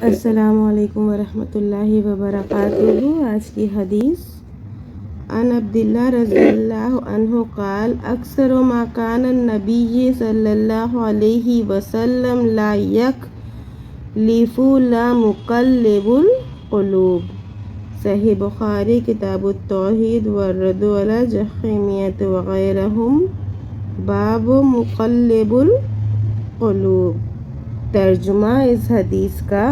السلام علیکم ورحمۃ اللہ وبرکاتہ۔ آج کی حدیث عن عبداللہ رضی اللہ عنہ قال اکثر ما کان النبی صلی اللہ علیہ وسلم لا یکلف لا مقلب القلوب۔ صحیح بخاری کتاب التوحید والرد علی جہمیۃ وغیرہم باب مقلب القلوب۔ ترجمہ اس حدیث کا،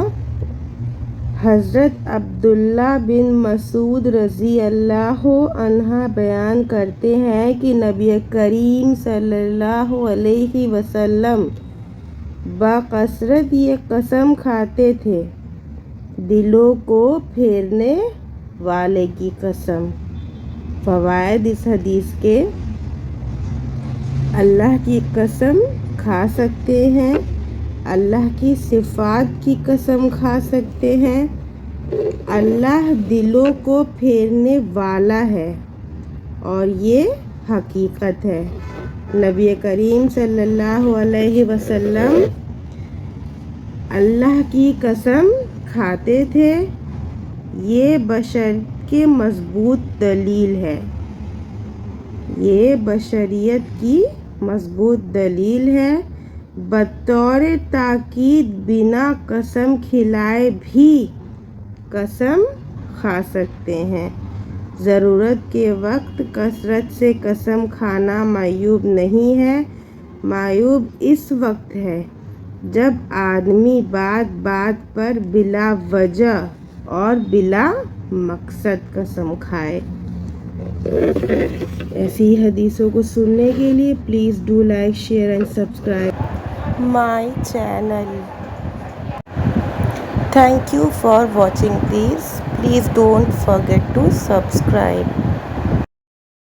حضرت عبداللہ بن مسعود رضی اللہ عنہ بیان کرتے ہیں کہ نبی کریم صلی اللہ علیہ وسلم بکثرت یہ قسم کھاتے تھے، دلوں کو پھیرنے والے کی قسم۔ فوائد اس حدیث کے: اللہ کی قسم کھا سکتے ہیں، اللہ کی صفات کی قسم کھا سکتے ہیں، اللہ دلوں کو پھیرنے والا ہے اور یہ حقیقت ہے۔ نبی کریم صلی اللہ علیہ وسلم اللہ کی قسم کھاتے تھے، یہ بشریت کی مضبوط دلیل ہے۔ یہ بشریت کی مضبوط دلیل ہے۔ بطور تاکید بنا قسم کھلائے بھی قسم کھا سکتے ہیں۔ ضرورت کے وقت کثرت سے قسم کھانا معیوب نہیں ہے، معیوب اس وقت ہے جب آدمی بات بات پر بلا وجہ اور بلا مقصد قسم کھائے۔ ایسی حدیثوں کو سننے کے لیے please do like share and subscribe my channel. Thank you for watching. Please don't forget to subscribe.